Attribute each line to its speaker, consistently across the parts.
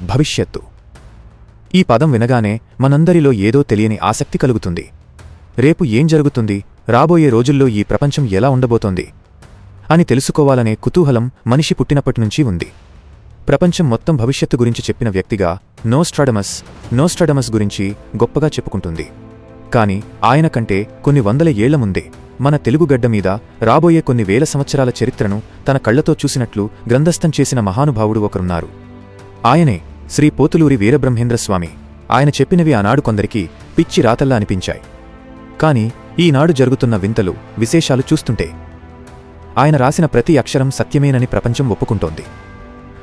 Speaker 1: భవిష్యత్తు. ఈ పదం వినగానే మనందరిలో ఏదో తెలియని ఆసక్తి కలుగుతుంది. రేపు ఏం జరుగుతుంది, రాబోయే రోజుల్లో ఈ ప్రపంచం ఎలా ఉండబోతోంది అని తెలుసుకోవాలనే కుతూహలం మనిషి పుట్టినప్పటినుంచీ ఉంది. ప్రపంచం మొత్తం భవిష్యత్తు గురించి చెప్పిన వ్యక్తిగా నోస్ట్రాడమస్ గురించి గొప్పగా చెప్పుకుంటుంది. కాని ఆయన కంటే కొన్ని వందల ఏళ్ల ముందే మన తెలుగుగడ్డ మీద రాబోయే కొన్ని వేల సంవత్సరాల చరిత్రను తన కళ్లతో చూసినట్లు గ్రంథస్థం చేసిన మహానుభావుడు ఒకరున్నారు. ఆయనే శ్రీ పోతులూరి వీరబ్రహ్మేంద్రస్వామి. ఆయన చెప్పినవి ఆనాడు కొందరికి పిచ్చి రాతల్లా అనిపించాయి. కాని ఈనాడు జరుగుతున్న వింతలు, విశేషాలు చూస్తుంటే ఆయన రాసిన ప్రతి అక్షరం సత్యమేనని ప్రపంచం ఒప్పుకుంటోంది.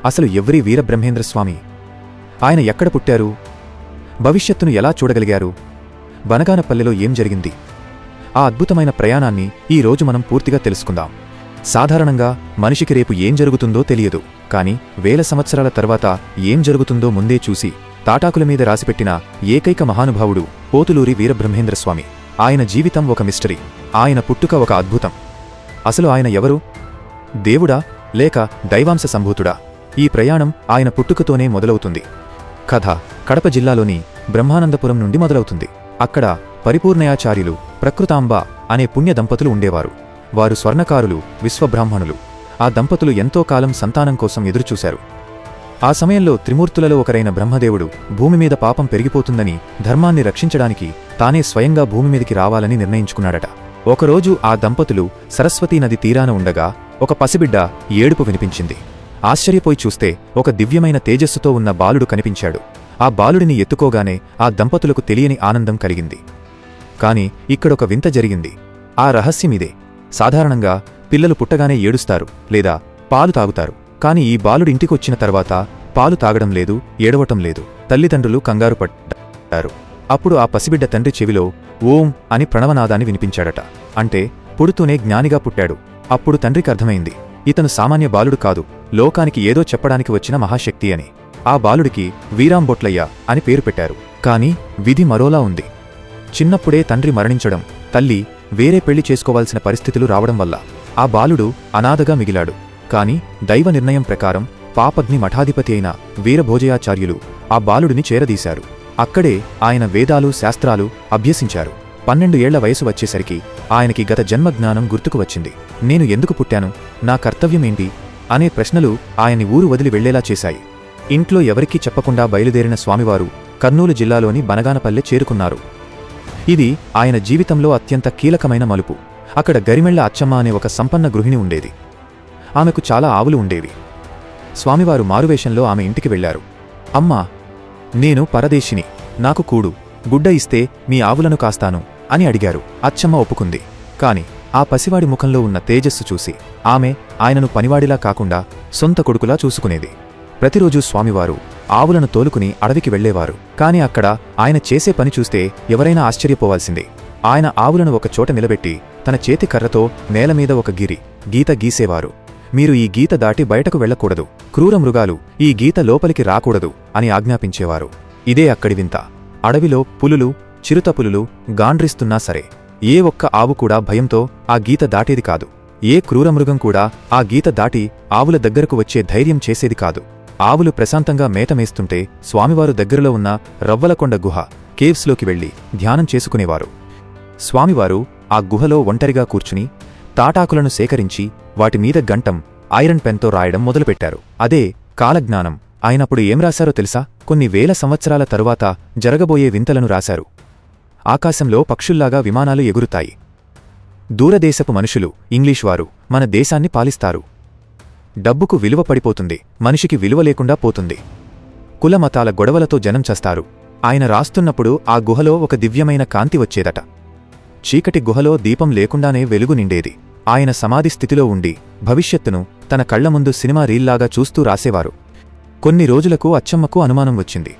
Speaker 1: అసలు ఎవరి వీరబ్రహ్మేంద్రస్వామి? ఆయన ఎక్కడ పుట్టారు? భవిష్యత్తును ఎలా చూడగలిగారు? బనగానపల్లెలో ఏం జరిగింది? ఆ అద్భుతమైన ప్రయాణాన్ని ఈ రోజు మనం పూర్తిగా తెలుసుకుందాం. సాధారణంగా మనిషికి రేపు ఏం జరుగుతుందో తెలియదు. కాని వేల సంవత్సరాల తర్వాత ఏం జరుగుతుందో ముందే చూసి తాటాకుల మీద రాసిపెట్టిన ఏకైక మహానుభావుడు పోతులూరి వీరబ్రహ్మేంద్రస్వామి. ఆయన జీవితం ఒక మిస్టరీ. ఆయన పుట్టుక ఒక అద్భుతం. అసలు ఆయన ఎవరు? దేవుడా లేక దైవాంశ సంభూతుడా? ఈ ప్రయాణం ఆయన పుట్టుకతోనే మొదలవుతుంది. కథ కడప జిల్లాలోని బ్రహ్మానందపురం నుండి మొదలవుతుంది. అక్కడ పరిపూర్ణయాచార్యులు, ప్రకృతాంబ అనే పుణ్య దంపతులు ఉండేవారు. వారు స్వర్ణకారులు, విశ్వబ్రాహ్మణులు. ఆ దంపతులు ఎంతో కాలం సంతానం కోసం ఎదురుచూశారు. ఆ సమయంలో త్రిమూర్తులలో ఒకరైన బ్రహ్మదేవుడు భూమిమీద పాపం పెరిగిపోతుందని ధర్మాన్ని రక్షించడానికి తానే స్వయంగా భూమిమీదికి రావాలని నిర్ణయించుకున్నాడట. ఒకరోజు ఆ దంపతులు సరస్వతీ నది తీరాన ఉండగా ఒక పసిబిడ్డ ఏడుపు వినిపించింది. ఆశ్చర్యపోయి చూస్తే ఒక దివ్యమైన తేజస్సుతో ఉన్న బాలుడు కనిపించాడు. ఆ బాలుడిని ఎత్తుకోగానే ఆ దంపతులకు తెలియని ఆనందం కలిగింది. కాని ఇక్కడొక వింత జరిగింది. ఆ రహస్యమిదే. సాధారణంగా పిల్లలు పుట్టగానే ఏడుస్తారు లేదా పాలు తాగుతారు. కాని ఈ బాలుడి ఇంటికొచ్చిన తర్వాత పాలు తాగడం లేదు, ఏడవటం లేదు. తల్లిదండ్రులు కంగారు పడ్డారు. అప్పుడు ఆ పసిబిడ్డ తండ్రి చెవిలో ఓం అని ప్రణవనాదాన్ని వినిపించాడట. అంటే పుడుతూనే జ్ఞానిగా పుట్టాడు. అప్పుడు తండ్రికి అర్థమైంది, ఇతను సామాన్య బాలుడు కాదు, లోకానికి ఏదో చెప్పడానికి వచ్చిన మహాశక్తి అని. ఆ బాలుడికి వీరాంబొట్లయ్య అని పేరు పెట్టారు. కాని విధి మరోలా ఉంది. చిన్నప్పుడే తండ్రి మరణించడం, తల్లి వేరే పెళ్లి చేసుకోవాల్సిన పరిస్థితులు రావడం వల్ల ఆ బాలుడు అనాథగా మిగిలాడు. కాని దైవ నిర్ణయం ప్రకారం పాపగ్ని మఠాధిపతి అయిన వీరభోజయాచార్యులు ఆ బాలుడిని చేరదీశారు. అక్కడే ఆయన వేదాలు, శాస్త్రాలు అభ్యసించారు. 12 ఏళ్ల వయసు వచ్చేసరికి ఆయనకి గత జన్మజ్ఞానం గుర్తుకు వచ్చింది. నేను ఎందుకు పుట్టాను, నా కర్తవ్యమేంటి అనే ప్రశ్నలు ఆయన్ని ఊరు వదిలి వెళ్లేలా చేశాయి. ఇంట్లో ఎవరికీ చెప్పకుండా బయలుదేరిన స్వామివారు కర్నూలు జిల్లాలోని బనగానపల్లె చేరుకున్నారు. ఇది ఆయన జీవితంలో అత్యంత కీలకమైన మలుపు. అక్కడ గరిమెళ్ల అచ్చమ్మ అనే ఒక సంపన్న గృహిణి ఉండేది. ఆమెకు చాలా ఆవులు ఉండేవి. స్వామివారు మారువేషంలో ఆమె ఇంటికి వెళ్లారు. అమ్మా, నేను పరదేశిని, నాకు కూడు గుడ్డ ఇస్తే మీ ఆవులను కాస్తాను అని అడిగారు. అచ్చమ్మ ఒప్పుకుంది. కాని ఆ పసివాడి ముఖంలో ఉన్న తేజస్సు చూసి ఆమె ఆయనను పనివాడిలా కాకుండా సొంత కొడుకులా చూసుకునేది. ప్రతిరోజూ స్వామివారు ఆవులను తోలుకుని అడవికి వెళ్లేవారు. కాని అక్కడ ఆయన చేసే పని చూస్తే ఎవరైనా ఆశ్చర్యపోవాల్సిందే. ఆయన ఆవులను ఒక చోట నిలబెట్టి తన చేతి కర్రతో నేలమీద ఒక గీత గీసేవారు. మీరు ఈ గీత దాటి బయటకు వెళ్లకూడదు, క్రూర మృగాలు ఈ గీత లోపలికి రాకూడదు అని ఆజ్ఞాపించేవారు. ఇదే అక్కడి వింత. అడవిలో పులులు, చిరుతపులులు గాండ్రిస్తున్నా సరే ఏ ఒక్క ఆవు కూడా భయంతో ఆ గీత దాటేది కాదు. ఏ క్రూరమృగం కూడా ఆ గీత దాటి ఆవుల దగ్గరకు వచ్చే ధైర్యం చేసేది కాదు. ఆవులు ప్రశాంతంగా మేతమేస్తుంటే స్వామివారు దగ్గరలో ఉన్న రవ్వలకొండ గుహ కేవ్స్లోకి వెళ్లి ధ్యానం చేసుకునేవారు. స్వామివారు ఆ గుహలో ఒంటరిగా కూర్చుని తాటాకులను సేకరించి వాటిమీద గంటం, ఐరన్ పెన్తో రాయడం మొదలుపెట్టారు. అదే కాలజ్ఞానం. ఆయనప్పుడు ఏం రాశారో తెలుసా? కొన్ని వేల సంవత్సరాల తరువాత జరగబోయే వింతలను రాశారు. ఆకాశంలో పక్షుల్లాగా విమానాలు ఎగురుతాయి. దూరదేశపు మనుషులు, ఇంగ్లీష్వారు మన దేశాన్ని పాలిస్తారు. డబ్బుకు విలువ పడిపోతుంది, మనిషికి విలువ లేకుండా పోతుంది. కులమతాల గొడవలతో జనం చస్తారు. ఆయన రాస్తున్నప్పుడు ఆ గుహలో ఒక దివ్యమైన కాంతి వచ్చేదట. చీకటి గుహలో దీపం లేకుండానే వెలుగు నిండేది. ఆయన సమాధి స్థితిలో ఉండి భవిష్యత్తును తన కళ్ల ముందు సినిమా రీల్లాగా చూస్తూ రాసేవారు. కొన్ని రోజులకు అచ్చమ్మకు అనుమానం వచ్చింది.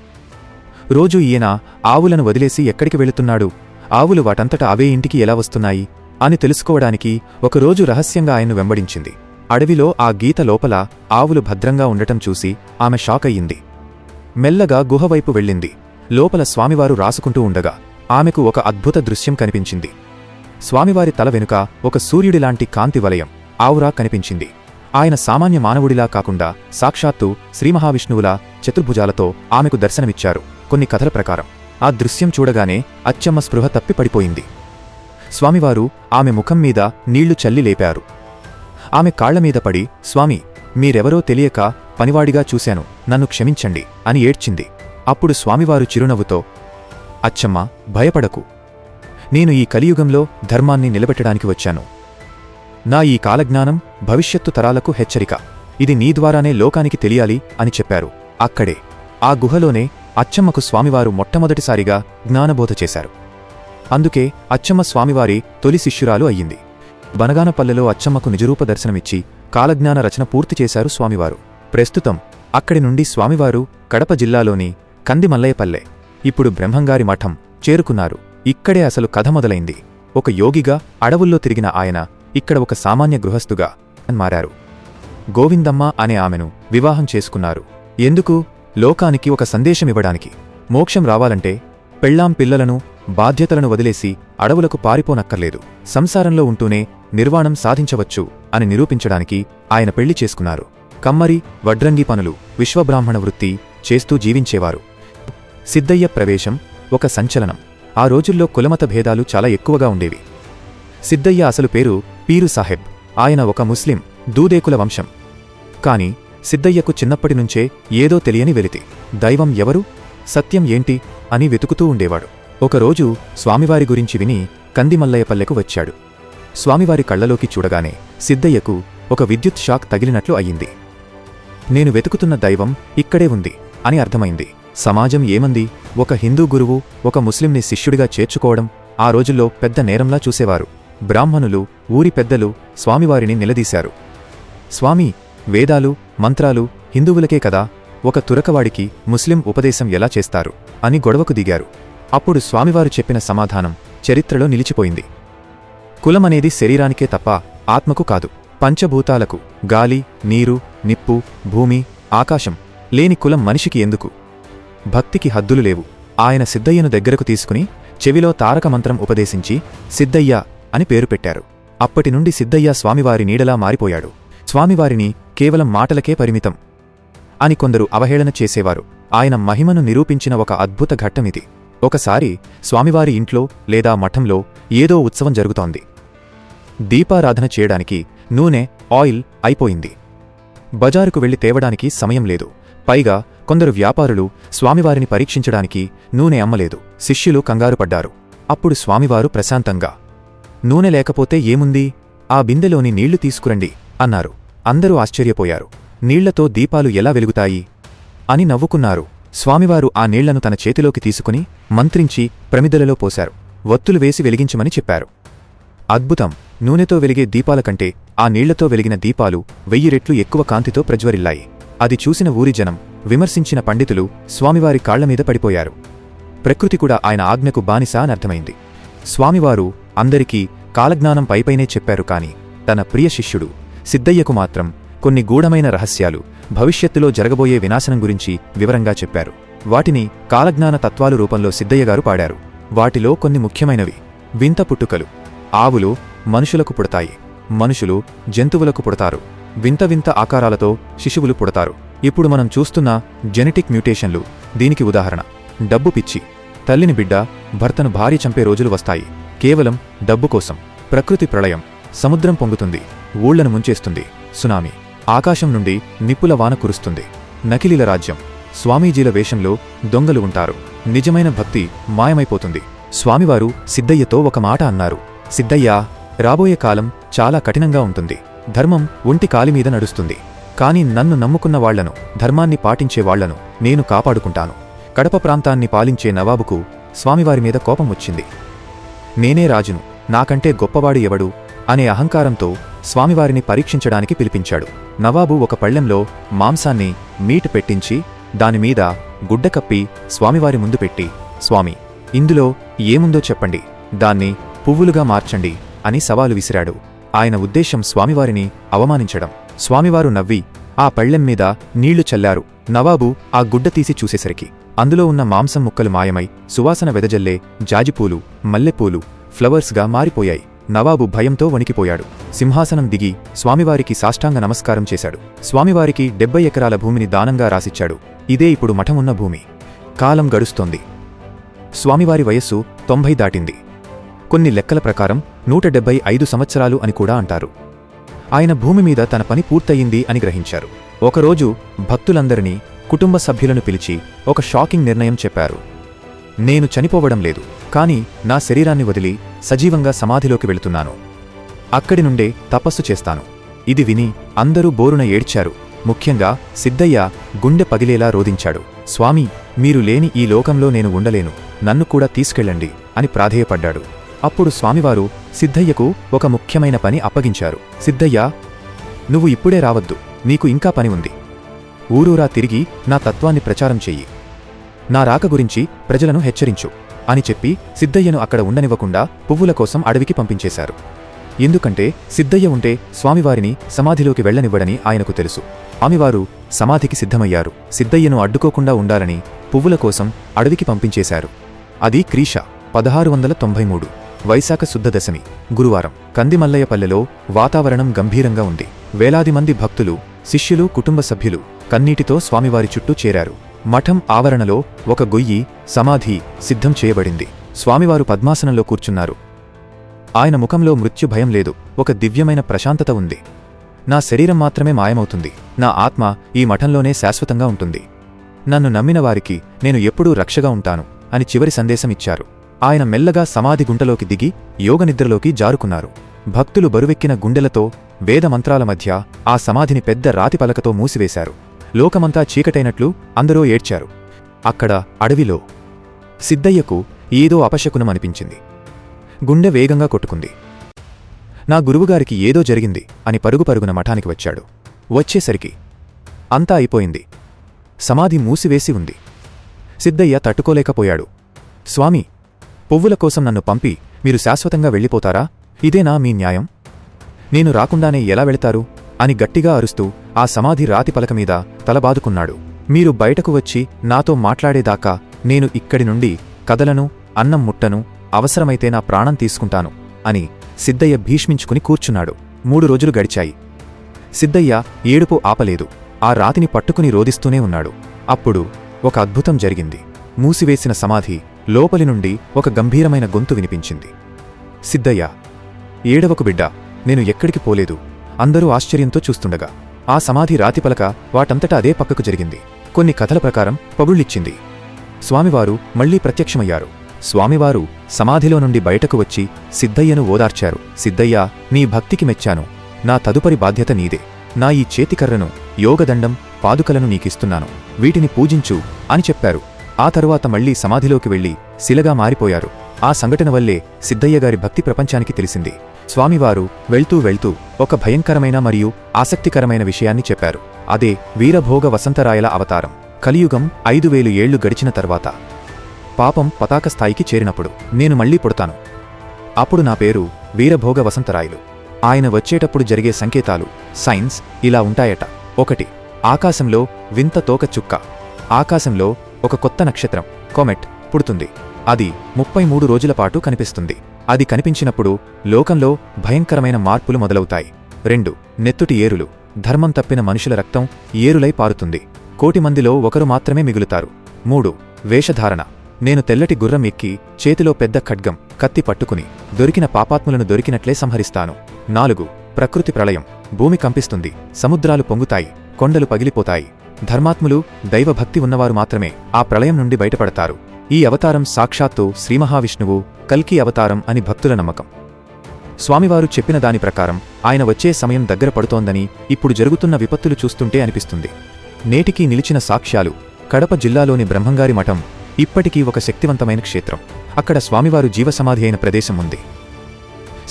Speaker 1: రోజూ ఈయన ఆవులను వదిలేసి ఎక్కడికి వెళుతున్నాడు, ఆవులు వాటంతట అవే ఇంటికి ఎలా వస్తున్నాయి అని తెలుసుకోవడానికి ఒకరోజు రహస్యంగా ఆయన్ను వెంబడించింది. అడవిలో ఆ గీత లోపల ఆవులు భద్రంగా ఉండటం చూసి ఆమె షాక్ అయ్యింది. మెల్లగా గుహవైపు వెళ్ళింది. లోపల స్వామివారు రాసుకుంటూ ఉండగా ఆమెకు ఒక అద్భుత దృశ్యం కనిపించింది. స్వామివారి తల వెనుక ఒక సూర్యుడిలాంటి కాంతి వలయం, ఆవురా కనిపించింది. ఆయన సామాన్య మానవుడిలా కాకుండా సాక్షాత్తు శ్రీమహావిష్ణువులా చతుర్భుజాలతో ఆమెకు దర్శనమిచ్చారు. కొన్ని కథల ప్రకారం ఆ దృశ్యం చూడగానే అచ్చమ్మ స్పృహ తప్పి పడిపోయింది. స్వామివారు ఆమె ముఖం మీద నీళ్లు చల్లి లేపారు. ఆమె కాళ్లమీద పడి, స్వామి, మీరెవరో తెలియక పనివాడిగా చూశాను, నన్ను క్షమించండి అని ఏడ్చింది. అప్పుడు స్వామివారు చిరునవ్వుతో, అచ్చమ్మ, భయపడకు. నేను ఈ కలియుగంలో ధర్మాన్ని నిలబెట్టడానికి వచ్చాను. నా ఈ కాలజ్ఞానం భవిష్యత్తు తరాలకు హెచ్చరిక. ఇది నీ ద్వారానే లోకానికి తెలియాలి అని చెప్పారు. అక్కడే ఆ గుహలోనే అచ్చమ్మకు స్వామివారు మొట్టమొదటిసారిగా జ్ఞానబోధ చేశారు. అందుకే అచ్చమ్మ స్వామివారి తొలి శిష్యురాలు అయ్యింది. బనగానపల్లెలో అచ్చమ్మకు నిజరూప దర్శనమిచ్చి కాలజ్ఞాన రచన పూర్తి చేశారు స్వామివారు. ప్రస్తుతం అక్కడి నుండి స్వామివారు కడప జిల్లాలోని కందిమల్లయ్యపల్లె, ఇప్పుడు బ్రహ్మంగారి మఠం చేరుకున్నారు. ఇక్కడే అసలు కథ మొదలైంది. ఒక యోగిగా అడవుల్లో తిరిగిన ఆయన ఇక్కడ ఒక సామాన్య గృహస్థుగా మారారు. గోవిందమ్మ అనే ఆమెను వివాహం చేసుకున్నారు. ఎందుకు? లోకానికి ఒక సందేశమివ్వడానికి. మోక్షం రావాలంటే పెళ్ళాం పిల్లలను బాధ్యతలను వదిలేసి అడవులకు పారిపోనక్కర్లేదు, సంసారంలో ఉంటూనే నిర్వాణం సాధించవచ్చు అని నిరూపించడానికి ఆయన పెళ్లి చేసుకున్నారు. కమ్మరి, వడ్రంగి పనులు, విశ్వబ్రాహ్మణ వృత్తి చేస్తూ జీవించేవారు. సిద్ధయ్య ప్రవేశం ఒక సంచలనం. ఆ రోజుల్లో కులమత భేదాలు చాలా ఎక్కువగా ఉండేవి. సిద్ధయ్య అసలు పేరు పీరు సాహెబ్. ఆయన ఒక ముస్లిం దూదేకుల వంశం. కాని సిద్ధయ్యకు చిన్నప్పటినుంచే ఏదో తెలియని వెలితి. దైవం ఎవరు, సత్యం ఏంటి అని వెతుకుతూ ఉండేవాడు. ఒకరోజు స్వామివారి గురించి విని కందిమల్లయ్యపల్లెకు వచ్చాడు. స్వామివారి కళ్లలోకి చూడగానే సిద్ధయ్యకు ఒక విద్యుత్ షాక్ తగిలినట్లు అయ్యింది. నేను వెతుకుతున్న దైవం ఇక్కడే ఉంది అని అర్థమైంది. సమాజం ఏమంది? ఒక హిందూ గురువు ఒక ముస్లింని శిష్యుడిగా చేర్చుకోవడం ఆ రోజుల్లో పెద్ద నేరంలా చూసేవారు. బ్రాహ్మణులు, ఊరి పెద్దలు స్వామివారిని నిలదీశారు. స్వామి, వేదాలు, మంత్రాలు హిందువులకే కదా, ఒక తురకవాడికి ముస్లిం ఉపదేశం ఎలా చేస్తారు అని గొడవకు దిగారు. అప్పుడు స్వామివారు చెప్పిన సమాధానం చరిత్రలో నిలిచిపోయింది. కులమనేది శరీరానికే తప్ప ఆత్మకు కాదు. పంచభూతాలకు, గాలి, నీరు, నిప్పు, భూమి, ఆకాశం లేని కులం మనిషికి ఎందుకు? భక్తికి హద్దులు లేవు. ఆయన సిద్ధయ్యను దగ్గరకు తీసుకుని చెవిలో తారక మంత్రం ఉపదేశించి సిద్ధయ్య అని పేరు పెట్టారు. అప్పటినుండి సిద్ధయ్య స్వామివారి నీడలా మారిపోయాడు. స్వామివారిని కేవలం మాటలకే పరిమితం అని కొందరు అవహేళన చేసేవారు. ఆయన మహిమను నిరూపించిన ఒక అద్భుత ఘట్టమిది. ఒకసారి స్వామివారి ఇంట్లో లేదా మఠంలో ఏదో ఉత్సవం జరుగుతోంది. దీపారాధన చేయడానికి నూనె, ఆయిల్ అయిపోయింది. బజారుకు వెళ్లి తేవడానికి సమయం లేదు. పైగా కొందరు వ్యాపారులు స్వామివారిని పరీక్షించడానికి నూనె అమ్మలేదు. శిష్యులు కంగారుపడ్డారు. అప్పుడు స్వామివారు ప్రశాంతంగా, నూనె లేకపోతే ఏముంది, ఆ బిందెలోని నీళ్లు తీసుకురండి అన్నారు. అందరూ ఆశ్చర్యపోయారు. నీళ్లతో దీపాలు ఎలా వెలుగుతాయి అని నవ్వుకున్నారు. స్వామివారు ఆ నీళ్లను తన చేతిలోకి తీసుకుని మంత్రించి ప్రమిదలలో పోశారు. వత్తులు వేసి వెలిగించమని చెప్పారు. అద్భుతం! నూనెతో వెలిగే దీపాల కంటే ఆ నీళ్లతో వెలిగిన దీపాలు 1000 రెట్లు ఎక్కువ కాంతితో ప్రజ్వరిల్లాయి. అది చూసిన ఊరి జనం, విమర్శించిన పండితులు స్వామివారి కాళ్లమీద పడిపోయారు. ప్రకృతి కూడా ఆయన ఆజ్ఞకు బానిస అనర్థమైంది. స్వామివారు అందరికీ కాలజ్ఞానం పైపైనే చెప్పారు. కాని తన ప్రియ శిష్యుడు సిద్ధయ్యకు మాత్రం కొన్ని గూఢమైన రహస్యాలు, భవిష్యత్తులో జరగబోయే వినాశనం గురించి వివరంగా చెప్పారు. వాటిని కాలజ్ఞాన తత్వాలు రూపంలో సిద్ధయ్యగారు పాడారు. వాటిలో కొన్ని ముఖ్యమైనవి: వింత పుట్టుకలు. ఆవులు మనుషులకు పుడతాయి, మనుషులు జంతువులకు పుడతారు. వింత వింత ఆకారాలతో శిశువులు పుడతారు. ఇప్పుడు మనం చూస్తున్న జెనెటిక్ మ్యూటేషన్లు దీనికి ఉదాహరణ. డబ్బు పిచ్చి. తల్లిని బిడ్డ, భర్తను భార్య చంపే రోజులు వస్తాయి, కేవలం డబ్బు కోసం. ప్రకృతి ప్రళయం. సముద్రం పొంగుతుంది, ఊళ్లను ముంచేస్తుంది. సునామీ. ఆకాశం నుండి నిప్పుల వాన కురుస్తుంది. నకిలీల రాజ్యం. స్వామీజీల వేషంలో దొంగలు ఉంటారు. నిజమైన భక్తి మాయమైపోతుంది. స్వామివారు సిద్ధయ్యతో ఒక మాట అన్నారు. సిద్ధయ్యా, రాబోయే కాలం చాలా కఠినంగా ఉంటుంది. ధర్మం ఒంటి కాలిమీద నడుస్తుంది. కాని నన్ను నమ్ముకున్న వాళ్లను, ధర్మాన్ని పాటించే వాళ్లను నేను కాపాడుకుంటాను. కడప ప్రాంతాన్ని పాలించే నవాబుకు స్వామివారి మీద కోపం వచ్చింది. నేనే రాజును, నాకంటే గొప్పవాడు ఎవడు అనే అహంకారంతో స్వామివారిని పరీక్షించడానికి పిలిపించాడు. నవాబు ఒక పళ్ళెంలో మాంసాన్ని మీట్ పెట్టించి దానిమీద గుడ్డ కప్పి స్వామివారి ముందు పెట్టి, స్వామి, ఇందులో ఏముందో చెప్పండి, దాన్ని పువ్వులుగా మార్చండి అని సవాలు విసిరాడు. ఆయన ఉద్దేశం స్వామివారిని అవమానించడం. స్వామివారు నవ్వి ఆ పళ్ళెం మీద నీళ్లు చల్లారు. నవాబు ఆ గుడ్డ తీసి చూసేసరికి అందులో ఉన్న మాంసం ముక్కలు మాయమై సువాసన వెదజల్లే జాజిపూలు, మల్లెపూలు, ఫ్లవర్స్గా మారిపోయాయి. నవాబు భయంతో వణికిపోయాడు. సింహాసనం దిగి స్వామివారికి సాష్టాంగ నమస్కారం చేశాడు. స్వామివారికి 70 ఎకరాల భూమిని దానంగా రాసిచ్చాడు. ఇదే ఇప్పుడు మఠమున్న భూమి. కాలం గడుస్తోంది. స్వామివారి వయస్సు 90 దాటింది. కొన్ని లెక్కల ప్రకారం 175 సంవత్సరాలు అని కూడా అంటారు. ఆయన భూమి మీద తన పని పూర్తయింది అని గ్రహించారు. ఒకరోజు భక్తులందరినీ, కుటుంబ సభ్యులను పిలిచి ఒక షాకింగ్ నిర్ణయం చెప్పారు. నేను చనిపోవడం లేదు, కాని నా శరీరాన్ని వదిలి సజీవంగా సమాధిలోకి వెళుతున్నాను. అక్కడి నుండే తపస్సు చేస్తాను. ఇది విని అందరూ బోరున ఏడ్చారు. ముఖ్యంగా సిద్ధయ్య గుండె పగిలేలా రోదించాడు. స్వామి, మీరు లేని ఈ లోకంలో నేను ఉండలేను, నన్ను కూడా తీసుకెళ్ళండి అని ప్రాధేయపడ్డాడు. అప్పుడు స్వామివారు సిద్ధయ్యకు ఒక ముఖ్యమైన పని అప్పగించారు. సిద్ధయ్యా, నువ్వు ఇప్పుడే రావద్దు, నీకు ఇంకా పని ఉంది. ఊరూరా తిరిగి నా తత్వాన్ని ప్రచారం చెయ్యి. నా రాక గురించి ప్రజలను హెచ్చరించు అని చెప్పి సిద్ధయ్యను అక్కడ ఉండనివ్వకుండా పువ్వుల కోసం అడవికి పంపించేశారు. ఎందుకంటే సిద్ధయ్య ఉంటే స్వామివారిని సమాధిలోకి వెళ్లనివ్వడని ఆయనకు తెలుసు. స్వామివారు సమాధికి సిద్ధమయ్యారు. సిద్ధయ్యను అడ్డుకోకుండా ఉండాలని పువ్వుల కోసం అడవికి పంపించేశారు. అది క్రీశ 1693 వైశాఖ శుద్ధ దశమి గురువారం. కందిమల్లయ్యపల్లెలో వాతావరణం గంభీరంగా ఉంది. వేలాది మంది భక్తులు, శిష్యులు, కుటుంబ సభ్యులు కన్నీటితో స్వామివారి చుట్టూ చేరారు. మఠం ఆవరణలో ఒక గొయ్యి, సమాధి సిద్ధం చేయబడింది. స్వామివారు పద్మాసనంలో కూర్చున్నారు. ఆయన ముఖంలో మృత్యు భయం లేదు, ఒక దివ్యమైన ప్రశాంతత ఉంది. నా శరీరం మాత్రమే మాయమవుతుంది, నా ఆత్మ ఈ మఠంలోనే శాశ్వతంగా ఉంటుంది. నన్ను నమ్మిన వారికి నేను ఎప్పుడూ రక్షగా ఉంటాను అని చివరి సందేశం ఇచ్చారు. ఆయన మెల్లగా సమాధి గుంటలోకి దిగి యోగనిద్రలోకి జారుకున్నారు. భక్తులు బరువెక్కిన గుండెలతో వేదమంత్రాల మధ్య ఆ సమాధిని పెద్ద రాతి పలకతో మూసివేశారు. లోకమంతా చీకటైనట్లు అందరూ ఏడ్చారు. అక్కడ అడవిలో సిద్ధయ్యకు ఏదో అపశకునమనిపించింది. గుండె వేగంగా కొట్టుకుంది. నా గురువుగారికి ఏదో జరిగింది అని పరుగుపరుగున మఠానికి వచ్చాడు. వచ్చేసరికి అంతా అయిపోయింది. సమాధి మూసివేసి ఉంది. సిద్ధయ్య తట్టుకోలేకపోయాడు. స్వామి, పువ్వుల కోసం నన్ను పంపి మీరు శాశ్వతంగా వెళ్ళిపోతారా? ఇదేనా మీ న్యాయం? నేను రాకుండానే ఎలా వెళతారు అని గట్టిగా అరుస్తూ ఆ సమాధి రాతి పలక మీద తలబాదుకున్నాడు. మీరు బయటకు వచ్చి నాతో మాట్లాడేదాకా నేను ఇక్కడి నుండి కదలను, అన్నం ముట్టను, అవసరమైతే నా ప్రాణం తీసుకుంటాను అని సిద్ధయ్య భీష్మించుకుని కూర్చున్నాడు. 3 రోజులు గడిచాయి. సిద్ధయ్య ఏడుపు ఆపలేదు. ఆ రాతిని పట్టుకుని రోదిస్తూనే ఉన్నాడు. అప్పుడు ఒక అద్భుతం జరిగింది. మూసివేసిన సమాధి లోపలి నుండి ఒక గంభీరమైన గొంతు వినిపించింది. సిద్ధయ్య, ఏడవకు బిడ్డా, నేను ఎక్కడికి పోలేదు. అందరూ ఆశ్చర్యంతో చూస్తుండగా ఆ సమాధి రాతిపలక వాటంతటా అదే పక్కకు జరిగింది. కొన్ని కథల ప్రకారం పగుళ్ళిచ్చింది. స్వామివారు మళ్లీ ప్రత్యక్షమయ్యారు. స్వామివారు సమాధిలో నుండి బయటకు వచ్చి సిద్ధయ్యను ఓదార్చారు. సిద్ధయ్యా, నీ భక్తికి మెచ్చాను. నా తదుపరి బాధ్యత నీదే. నా ఈ చేతికర్రను, యోగదండం, పాదుకలను నీకిస్తున్నాను. వీటిని పూజించు అని చెప్పారు. ఆ తరువాత మళ్లీ సమాధిలోకి వెళ్లి శిలగా మారిపోయారు. ఆ సంఘటన వల్లే సిద్ధయ్యగారి భక్తి ప్రపంచానికి తెలిసింది. స్వామివారు వెళ్తూ వెళ్తూ ఒక భయంకరమైన మరియు ఆసక్తికరమైన విషయాన్ని చెప్పారు. అదే వీరభోగ వసంతరాయల అవతారం. కలియుగం 5000 ఏళ్లు గడిచిన తర్వాత పాపం పతాక స్థాయికి చేరినప్పుడు నేను మళ్లీ పుడతాను. అప్పుడు నా పేరు వీరభోగ వసంతరాయలు. ఆయన వచ్చేటప్పుడు జరిగే సంకేతాలు, సైన్స్ ఇలా ఉంటాయట. 1. ఆకాశంలో వింత తోక చుక్క. ఆకాశంలో ఒక కొత్త నక్షత్రం, కోమెట్ పుడుతుంది. అది 33 రోజుల పాటు కనిపిస్తుంది. అది కనిపించినప్పుడు లోకంలో భయంకరమైన మార్పులు మొదలవుతాయి. 2. నెత్తుటి ఏరులు. ధర్మం తప్పిన మనుషుల రక్తం ఏరులై పారుతుంది. 1,000,000 మందిలో ఒకరు మాత్రమే మిగులుతారు. 3. వేషధారణ. నేను తెల్లటి గుర్రం ఎక్కి చేతిలో పెద్ద ఖడ్గం, కత్తి పట్టుకుని దొరికిన పాపాత్ములను దొరికినట్లే సంహరిస్తాను. 4. ప్రకృతి ప్రళయం. భూమి కంపిస్తుంది, సముద్రాలు పొంగుతాయి, కొండలు పగిలిపోతాయి. ధర్మాత్ములు, దైవభక్తి ఉన్నవారు మాత్రమే ఆ ప్రళయం నుండి బయటపడతారు. ఈ అవతారం సాక్షాత్తు శ్రీమహావిష్ణువు కల్కి అవతారం అని భక్తుల నమ్మకం. స్వామివారు చెప్పిన దాని ప్రకారం ఆయన వచ్చే సమయం దగ్గర పడుతోందని ఇప్పుడు జరుగుతున్న విపత్తులు చూస్తుంటే అనిపిస్తుంది. నేటికీ నిలిచిన సాక్ష్యాలు. కడప జిల్లాలోని బ్రహ్మంగారి మఠం ఇప్పటికీ ఒక శక్తివంతమైన క్షేత్రం. అక్కడ స్వామివారు జీవసమాధి అయిన ప్రదేశం ఉంది.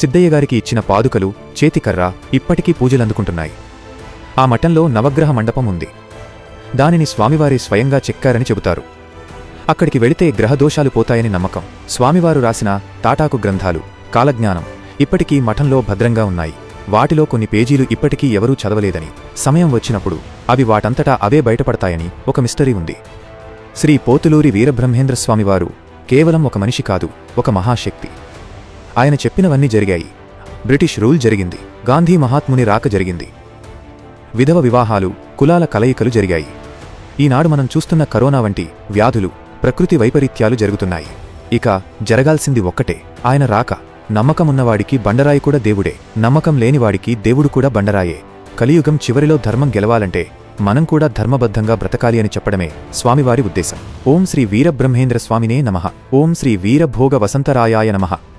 Speaker 1: సిద్ధయ్యగారికి ఇచ్చిన పాదుకలు, చేతికర్ర ఇప్పటికీ పూజలందుకుంటున్నాయి. ఆ మఠంలో నవగ్రహ మండపం ఉంది. దానిని స్వామివారే స్వయంగా చెక్కారని చెబుతారు. అక్కడికి వెళితే గ్రహదోషాలు పోతాయని నమ్మకం. స్వామివారు రాసిన తాటాకు గ్రంథాలు, కాలజ్ఞానం ఇప్పటికీ మఠంలో భద్రంగా ఉన్నాయి. వాటిలో కొన్ని పేజీలు ఇప్పటికీ ఎవరూ చదవలేదని, సమయం వచ్చినప్పుడు అవి వాటంతటా అవే బయటపడతాయని ఒక మిస్టరీ ఉంది. శ్రీ పోతులూరి వీరబ్రహ్మేంద్రస్వామివారు కేవలం ఒక మనిషి కాదు, ఒక మహాశక్తి. ఆయన చెప్పినవన్నీ జరిగాయి. బ్రిటిష్ రూల్ జరిగింది. గాంధీ మహాత్ముని రాక జరిగింది. విధవ వివాహాలు, కులాల కలయికలు జరిగాయి. ఈనాడు మనం చూస్తున్న కరోనా వంటి వ్యాధులు, ప్రకృతి వైపరీత్యాలు జరుగుతున్నాయి. ఇక జరగాల్సింది ఒక్కటే, ఆయన రాక. నమ్మకమున్నవాడికి బండరాయి కూడా దేవుడే, నమ్మకం లేనివాడికి దేవుడు కూడా బండరాయే. కలియుగం చివరిలో ధర్మం గెలవాలంటే మనం కూడా ధర్మబద్ధంగా బ్రతకాలి అని చెప్పడమే స్వామివారి ఉద్దేశం. ఓం శ్రీ వీరబ్రహ్మేంద్ర స్వామినే నమః. ఓం శ్రీ వీరభోగ వసంతరాయాయ నమః.